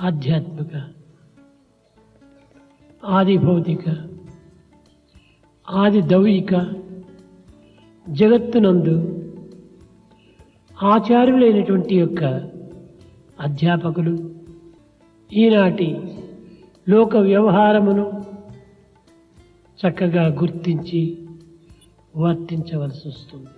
ఆధ్యాత్మిక, ఆది భౌతిక, ఆది దౌయిక జగత్తునందు ఆచార్యులైనటువంటి యొక్క అధ్యాపకులు ఈనాటి లోక వ్యవహారమును చక్కగా గుర్తించి వర్తించవలసి వస్తుంది.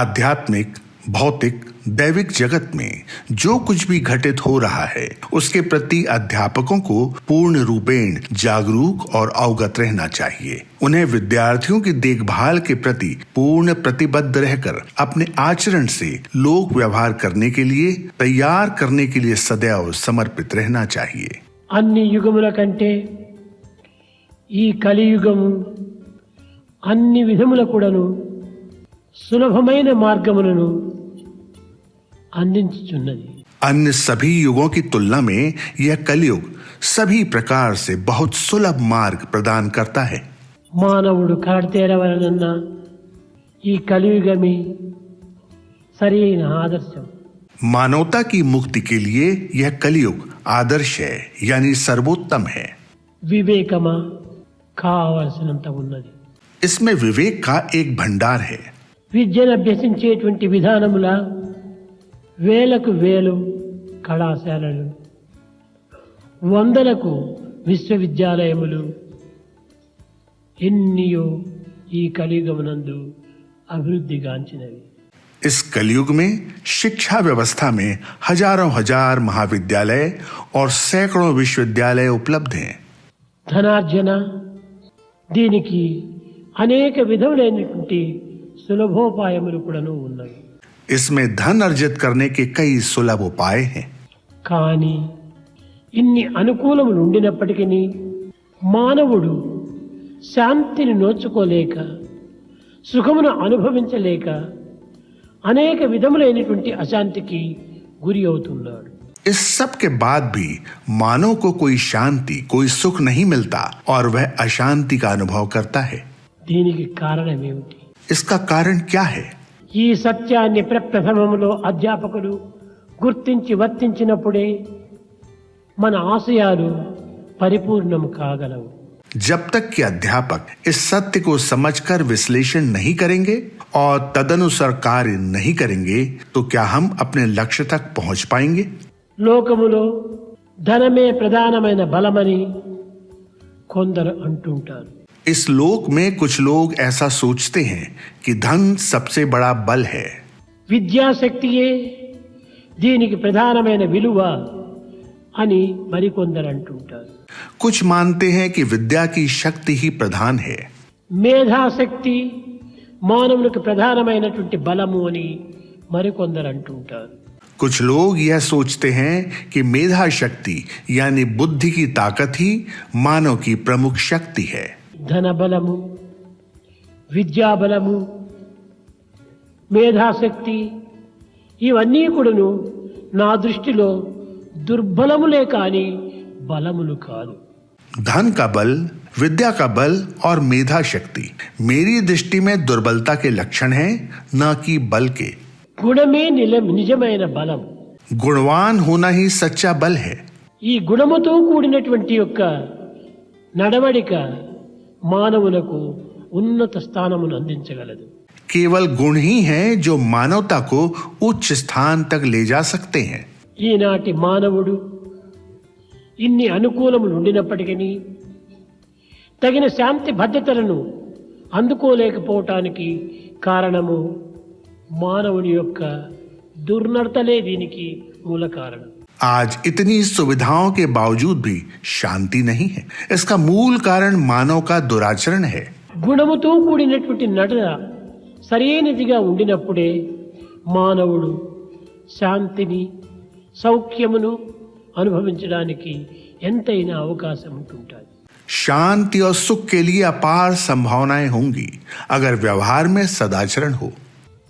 आध्यात्मिक, भौतिक, दैविक जगत में जो कुछ भी घटित हो रहा है उसके प्रति अध्यापकों को पूर्ण रूपेण जागरूक और अवगत रहना चाहिए. उन्हें विद्यार्थियों की देखभाल के प्रति पूर्ण प्रतिबद्ध रहकर अपने आचरण से लोक व्यवहार करने के लिए तैयार करने के लिए सदैव समर्पित रहना चाहिए. అన్ని యుగముల కంటే ఈ కలియుగము అన్ని విధముల కూడాను సులభమైన మార్గములను అందించుచున్నది. अन्य सभी युगों की तुलना में यह कलयुग सभी प्रकार से बहुत सुलभ मार्ग प्रदान करता है. మానవుడు కడతేరవలనన్న ఈ కలియుగమే సరైన ఆదర్శం. मानवता की मुक्ति के लिए यह कलयुग आदर्श है, यानी सर्वोत्तम है. వివేకమా కావలసినంత ఉన్నది. इसमें विवेक का एक भंडार है. విద్యను అభ్యసించేటువంటి విధానముల వేలకు వేలు కళాశాలలు, వందలకు విశ్వవిద్యాలయములు ఎన్నియో ఈ కలియుగమునందు అభివృద్ధిగాంచినవి. इस कलयुग में शिक्षा व्यवस्था में हजारों हजार महाविद्यालय और सैकड़ों विश्वविद्यालय उपलब्ध हैं. ధనార్జన దీనికి అనేక విధములైనటువంటి సులభోపాయములు కూడాను ఉన్నాయి. इसमें धन अर्जित करने के कई सुलभ उपाय हैं. కానీ ఇన్ని అనుకూలములు ఉండినప్పటికీ మానవుడు శాంతిని నోచుకోలేక, సుఖమును అనుభవించలేక అనేక విధములైనటువంటి అశాంతికి గురి అవుతున్నాడు. इस सब के बाद भी मानव को कोई शांति, कोई सुख नहीं मिलता और वह अशांति का अनुभव करता है. దీనికి కారణమేమిటి? इसका कारण क्या है? ఈ సత్యాన్ని ప్రప్రథమములో అధ్యాపకులు గుర్తించి వర్తించినప్పుడే మన ఆశయాలు పరిపూర్ణము కాగలవు. जब तक कि अध्यापक इस सत्य को समझकर विश्लेषण नहीं करेंगे और तदनुसार कार्य नहीं करेंगे तो क्या हम अपने लक्ष्य तक पहुंच पाएंगे? లోకములో ధనమే ప్రధానమైన బలమని కొందరు అంటుంటారు. इस लोक में कुछ लोग ऐसा सोचते हैं कि धन सबसे बड़ा बल है. విద్యాశక్తియే దీనికి ప్రధానమైన విలువ అని మరికొందరు అంటుంటారు. कुछ मानते हैं कि विद्या की शक्ति ही प्रधान है. మేధాశక్తి మానవునికి ప్రధానమైనటువంటి బలము అని మరికొందరు అంటుంటారు. कुछ लोग यह सोचते हैं कि मेधा शक्ति यानी बुद्धि की ताकत ही मानव की प्रमुख शक्ति है. ధన బలము, విద్యా బలము, మేధాశక్తి ఇవన్నీ కూడాను నా దృష్టిలో దుర్బలములే కాని బలములు కాదు. धन का बल, विद्या का बल और मेधा शक्ति मेरी दृष्टि में दुर्बलता के लक्षण हैं, न कि बल के. గుణమే నిజమైన బలం. गुणवान होना ही सच्चा बल है. ఈ గుణముతో కూడినటువంటి యొక్క నడవడిక మానవులకు ఉన్నత స్థానమును అందించగలదు. केवल गुण ही हैं जो मानवता को उच्च स्थान तक ले जा सकते हैं. ఈనాటి మానవుడు ఇన్ని అనుకూలములు ఉండినప్పటికీ తగిన శాంతి భద్రతలను అందుకోలేకపోవటానికి కారణము మానవుని యొక్క దుర్నడతలే దీనికి మూల కారణం. आज इतनी सुविधाओं के बावजूद भी शांति नहीं है. इसका मूल कारण मानव का दुराचरण है. గుణముతో కూడినటువంటి నటన సరైనదిగా ఉండినప్పుడే మానవుడు శాంతిని, సౌఖ్యమును అనుభవించడానికి ఎంతైనా అవకాశం ఉంటుంటుంది. शांति और सुख के लिए अपार संभावनाएं होंगी अगर व्यवहार में सदाचरण हो.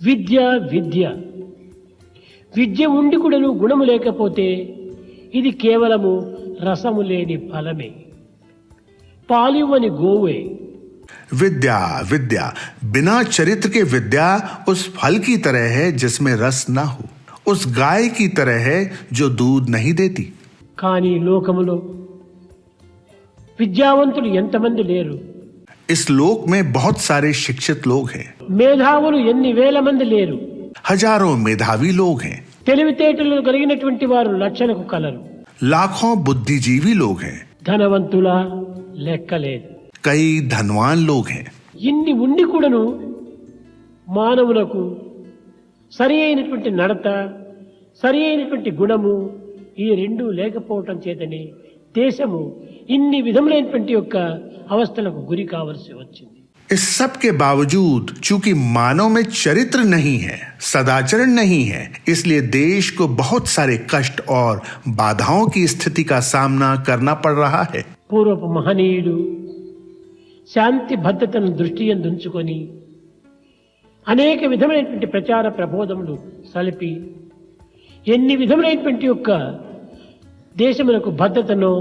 విద్య విద్య విద్య ఉండి కూడాను గుణము లేకపోతే ఇది కేవలము రసము లేని ఫలమే, పాలివ్వని గోవే. विद्या विद्या बिना चरित्र के विद्या उस फल की तरह है जिसमें रस ना हो, उस गाय की तरह है जो दूध नहीं देती. కానీ లోకములో విద్యావంతులు ఎంతమంది లేరు? इस लोक में बहुत सारे शिक्षित लोग हैं, మేధావులు ఎన్ని వేల మంది లేరు? हजारों मेधावी लोग हैं, తెలివితేటలు కలిగినటువంటి వారు లక్షలకు కలరు. लाखों बुद्धिजीवी लोग हैं, ధనవంతుల లెక్కలేదు. कई धनवान लोग हैं। ఇన్ని ఉండి కూడాను మానవులకు సరి అయినటువంటి నడత, సరి అయినటువంటి గుణము ఈ రెండు లేకపోవటం చేతనే దేశము ఇన్ని విధములైనటువంటి యొక్క అవస్థలకు గురి కావలసి వచ్చింది. इस सब के बावजूद चूंकि मानव में चरित्र नहीं है, सदाचरण नहीं है, इसलिए देश को बहुत सारे कष्ट और बाधाओं की स्थिति का सामना करना पड़ रहा है। పూర్వపు మహనీయులు శాంతి భద్రతను దృష్టి యందు ఉంచుకొని అనేక విధమైనటువంటి ప్రచార ప్రబోధములు సలిపి ఎన్ని విధములైనటువంటి యొక్క దేశములకు భద్రతను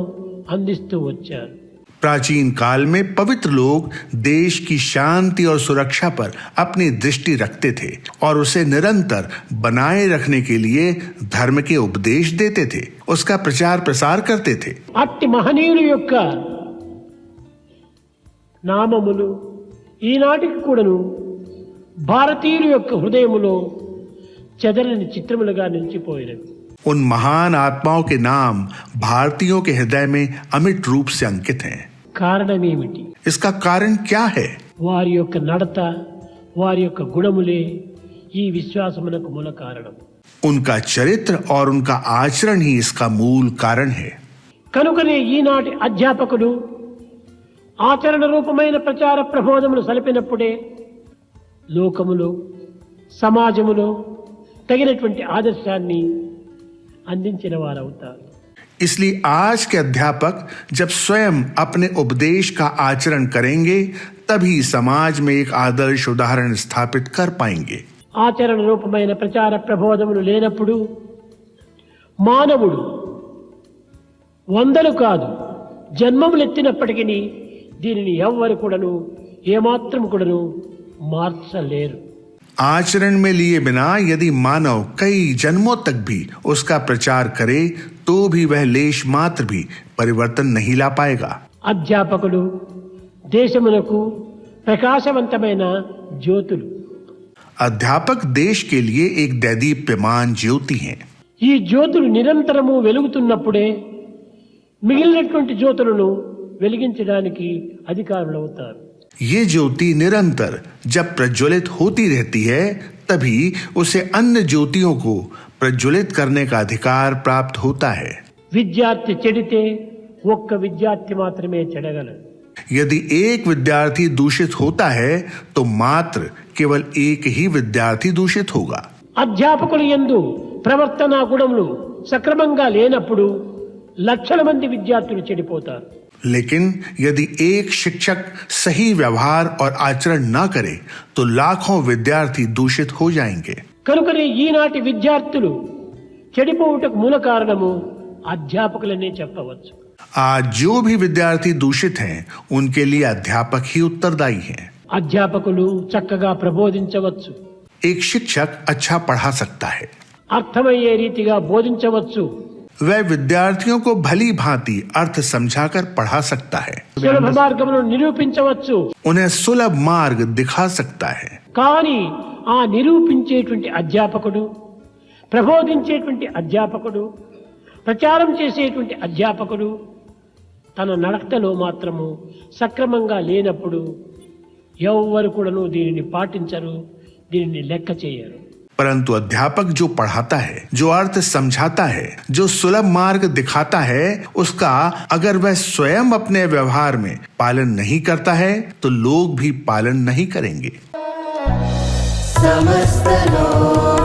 అందిస్తూ వచ్చారు. प्राचीन काल में पवित्र लोग देश की शांति और सुरक्षा पर अपनी दृष्टि रखते थे और उसे निरंतर बनाए रखने के लिए धर्म के उपदेश देते थे, उसका प्रचार प्रसार करते थे। అట్టి మహనీయుల యొక్క నామములు ఈనాటికి కూడాను భారతీయుల యొక్క హృదయములో చెదరని చిత్రములుగా నిలిచిపోయినవి. उन महान आत्माओं के नाम भारतीयों के हृदय में अमिट रूप से अंकित हैं। కారణమేమిటి? इसका कारण क्या है? వారి యొక్క నడత, వారి యొక్క గుణములే ఈ విశ్వాసమునకు మూల కారణం. उनका चरित्र और उनका आचरण ही इसका मूल कारण है। కనుకనే ఈనాటి అధ్యాపకులు ఆచరణ రూపమైన ప్రచార ప్రబోధములు సలిపినప్పుడే లోకములో సమాజములో తగినటువంటి ఆదర్శాన్ని అందించిన వారవుతారు. इसलिए आज के अध्यापक जब स्वयं अपने उपदेश का आचरण करेंगे तभी समाज में एक आदर्श उदाहरण स्थापित कर पाएंगे। ఆచరణ రూపమైన ప్రచార ప్రబోధములు లేనప్పుడు మానవుడు వందలు కాదు జన్మములెత్తినప్పటికీ దీనిని ఎవ్వరు కూడాను ఏమాత్రం కూడాను మార్చలేరు. आचरण में लिए बिना यदि मानव कई जन्मों तक भी उसका प्रचार करे तो भी वह लेश मात्र भी परिवर्तन नहीं ला पाएगा। అధ్యాపకులు దేశమునకు ప్రకాశవంతమైన జ్యోతులు. अध्यापक देश के लिए एक दैदीप्यमान ज्योति हैं। ఈ జ్యోతులు నిరంతరము వెలుగుతున్నప్పుడే మిగిలినటువంటి జ్యోతులను వెలిగించడానికి అధికారులవుతారు. ये ज्योति निरंतर जब प्रज्वलित होती रहती है तभी उसे अन्य ज्योतियों को प्रज्वलित करने का अधिकार प्राप्त होता है। విద్యార్థి చెడితే ఒక్క విద్యార్థి మాత్రమే చెడగలడు. यदि एक विद्यार्थी दूषित होता है तो मात्र केवल एक ही विद्यार्थी दूषित होगा। అధ్యాపకులు యందు ప్రవర్తన గుణములు సక్రమంగా లేనప్పుడు లక్షల మంది విద్యార్థులు చెడిపోతారు. लेकिन यदि एक शिक्षक सही व्यवहार और आचरण न करे तो लाखों विद्यार्थी दूषित हो जाएंगे। కనుకనే ఈనాటి విద్యార్థులు చెడిపోవుటకు మూల కారణము అధ్యాపకులనే చెప్పవచ్చు. आज जो भी विद्यार्थी दूषित हैं उनके लिए अध्यापक ही उत्तरदायी हैं। అధ్యాపకులు చక్కగా ప్రబోధించవచ్చు, एक शिक्षक अच्छा पढ़ा सकता है, అర్థమయ్యే రీతిగా బోధించవచ్చు, वह विद्यार्थियों को भली भांति अर्थ समझाकर पढ़ा सकता है, సులభ మార్గమును నిరూపించవచ్చు. उन्हें सुलभ मार्ग दिखा सकता है। కానీ ఆ నిరూపించేటువంటి అధ్యాపకుడు, ప్రబోధించేటువంటి అధ్యాపకుడు, ప్రచారం చేసేటువంటి అధ్యాపకుడు తన నడకలో మాత్రము సక్రమంగా లేనప్పుడు ఎవ్వరు కూడాను దీనిని పాటించరు, దీనిని లెక్క చేయరు. परंतु अध्यापक जो पढ़ाता है, जो अर्थ समझाता है, जो सुलभ मार्ग दिखाता है, उसका अगर वह स्वयं अपने व्यवहार में पालन नहीं करता है तो लोग भी पालन नहीं करेंगे। समस्त लोग